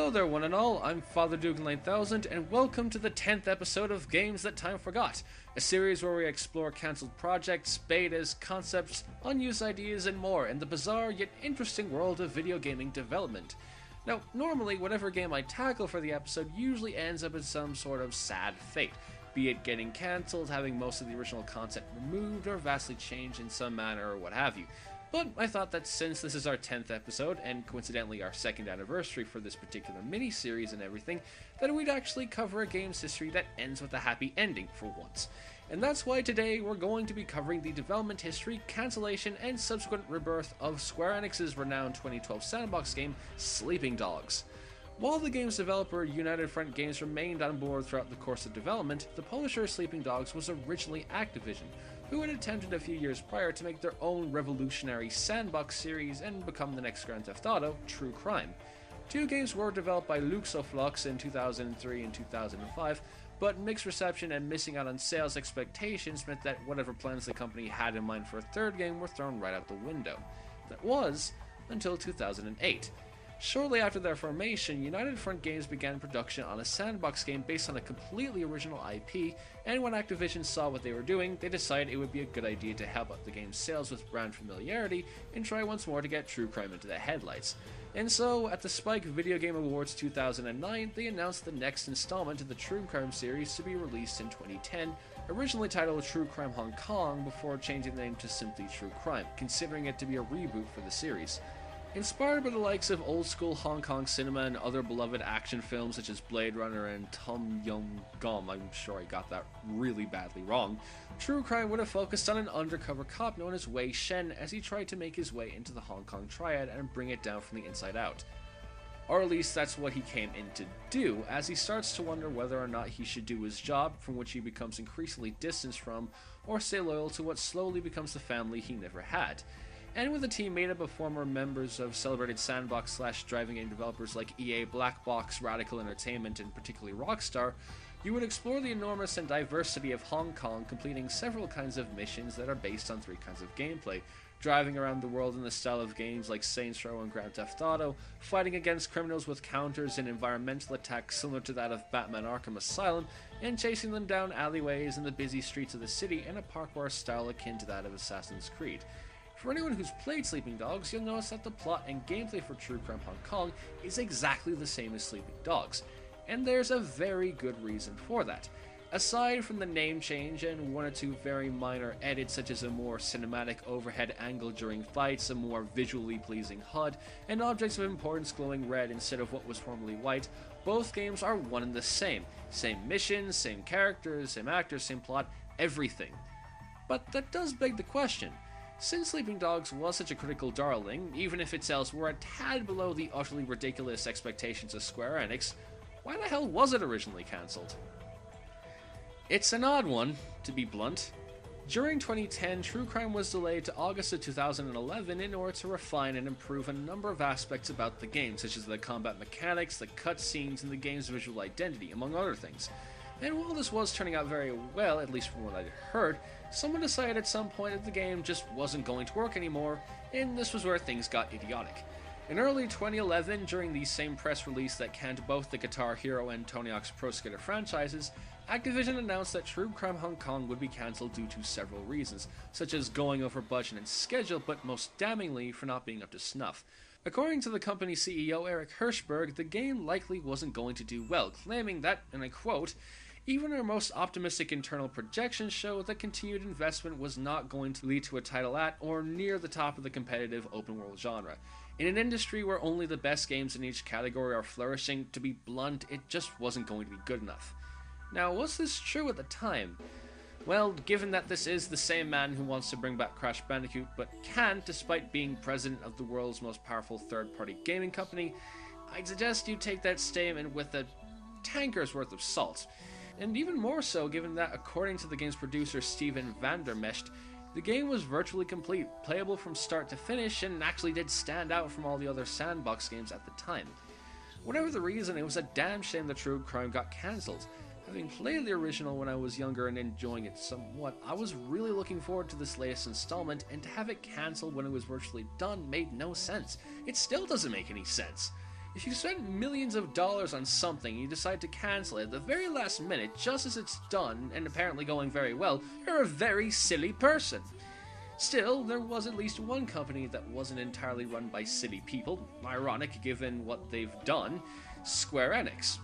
Hello there, one and all. I'm Father Dugan 9000, and welcome to the 10th episode of Games That Time Forgot, a series where we explore cancelled projects, betas, concepts, unused ideas, and more in the bizarre yet interesting world of video gaming development. Now, normally, whatever game I tackle for the episode usually ends up in some sort of sad fate, be it getting cancelled, having most of the original content removed, or vastly changed in some manner, or what have you. But I thought that since this is our 10th episode, and coincidentally our 2nd anniversary for this particular mini-series and everything, that we'd actually cover a game's history that ends with a happy ending for once. And that's why today we're going to be covering the development history, cancellation, and subsequent rebirth of Square Enix's renowned 2012 Sandbox game, Sleeping Dogs. While the game's developer, United Front Games, remained on board throughout the course of development, the publisher Sleeping Dogs was originally Activision, who had attempted a few years prior to make their own revolutionary Sandbox series and become the next Grand Theft Auto, True Crime. Two games were developed by Luxoflux in 2003 and 2005, but mixed reception and missing out on sales expectations meant that whatever plans the company had in mind for a third game were thrown right out the window. That was until 2008. Shortly after their formation, United Front Games began production on a Sandbox game based on a completely original IP, and when Activision saw what they were doing, they decided it would be a good idea to help out the game's sales with brand familiarity and try once more to get True Crime into the headlights. And so, at the Spike Video Game Awards 2009, they announced the next installment of the True Crime series to be released in 2010, originally titled True Crime Hong Kong, before changing the name to simply True Crime, considering it to be a reboot for the series. Inspired by the likes of old-school Hong Kong cinema and other beloved action films such as Blade Runner and Tom Yum Gum, I'm sure I got that really badly wrong, True Crime would have focused on an undercover cop known as Wei Shen as he tried to make his way into the Hong Kong triad and bring it down from the inside out. Or at least that's what he came in to do, as he starts to wonder whether or not he should do his job, from which he becomes increasingly distanced from, or stay loyal to what slowly becomes the family he never had. And with a team made up of former members of celebrated Sandbox / driving game developers like EA, Black Box, Radical Entertainment, and particularly Rockstar, you would explore the enormous and diversity of Hong Kong, completing several kinds of missions that are based on 3 kinds of gameplay: driving around the world in the style of games like Saints Row and Grand Theft Auto, fighting against criminals with counters and environmental attacks similar to that of Batman Arkham Asylum, and chasing them down alleyways in the busy streets of the city in a parkour style akin to that of Assassin's Creed. For anyone who's played Sleeping Dogs, you'll notice that the plot and gameplay for True Crime Hong Kong is exactly the same as Sleeping Dogs, and there's a very good reason for that. Aside from the name change and 1 or 2 very minor edits such as a more cinematic overhead angle during fights, a more visually pleasing HUD, and objects of importance glowing red instead of what was formerly white, both games are one and the same. Same missions, same characters, same actors, same plot, everything. But that does beg the question. Since Sleeping Dogs was such a critical darling, even if its sales were a tad below the utterly ridiculous expectations of Square Enix, why the hell was it originally cancelled? It's an odd one, to be blunt. During 2010, True Crime was delayed to August of 2011 in order to refine and improve a number of aspects about the game, such as the combat mechanics, the cutscenes, and the game's visual identity, among other things. And while this was turning out very well, at least from what I'd heard, someone decided at some point that the game just wasn't going to work anymore, and this was where things got idiotic. In early 2011, during the same press release that canned both the Guitar Hero and Tony Hawk's Pro Skater franchises, Activision announced that True Crime Hong Kong would be cancelled due to several reasons, such as going over budget and schedule, but most damningly for not being up to snuff. According to the company's CEO Eric Hirschberg, the game likely wasn't going to do well, claiming that, and I quote, "Even our most optimistic internal projections show that continued investment was not going to lead to a title at or near the top of the competitive open-world genre. In an industry where only the best games in each category are flourishing, to be blunt, it just wasn't going to be good enough." Now, was this true at the time? Well, given that this is the same man who wants to bring back Crash Bandicoot but can't despite being president of the world's most powerful third-party gaming company, I'd suggest you take that statement with a tanker's worth of salt. And even more so given that, according to the game's producer Steven Vandermest, the game was virtually complete, playable from start to finish, and actually did stand out from all the other Sandbox games at the time. Whatever the reason, it was a damn shame that True Crime got cancelled. Having played the original when I was younger and enjoying it somewhat, I was really looking forward to this latest installment, and to have it cancelled when it was virtually done made no sense. It still doesn't make any sense. If you spend millions of dollars on something and you decide to cancel it at the very last minute just as it's done and apparently going very well, you're a very silly person. Still, there was at least one company that wasn't entirely run by silly people, ironic given what they've done, Square Enix.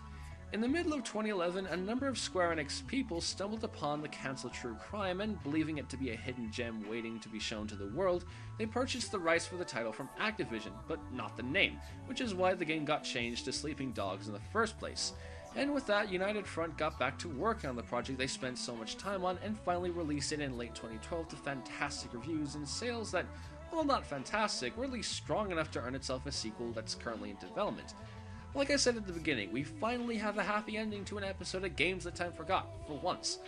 In the middle of 2011, a number of Square Enix people stumbled upon the cancelled True Crime and, believing it to be a hidden gem waiting to be shown to the world, they purchased the rights for the title from Activision, but not the name, which is why the game got changed to Sleeping Dogs in the first place. And with that, United Front got back to working on the project they spent so much time on and finally released it in late 2012 to fantastic reviews and sales that, while not fantastic, were at least strong enough to earn itself a sequel that's currently in development. Like I said at the beginning, we finally have a happy ending to an episode of Games That Time Forgot, for once.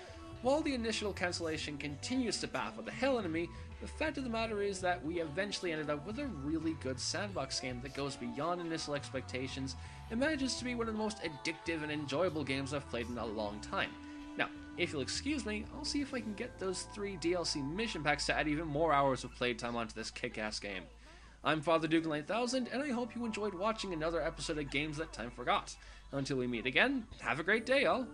While the initial cancellation continues to baffle the hell out of me, the fact of the matter is that we eventually ended up with a really good Sandbox game that goes beyond initial expectations and manages to be one of the most addictive and enjoyable games I've played in a long time. Now, if you'll excuse me, I'll see if I can get those 3 DLC mission packs to add even more hours of playtime onto this kick-ass game. I'm Father Dugan 8000, and I hope you enjoyed watching another episode of Games That Time Forgot. Until we meet again, have a great day, all!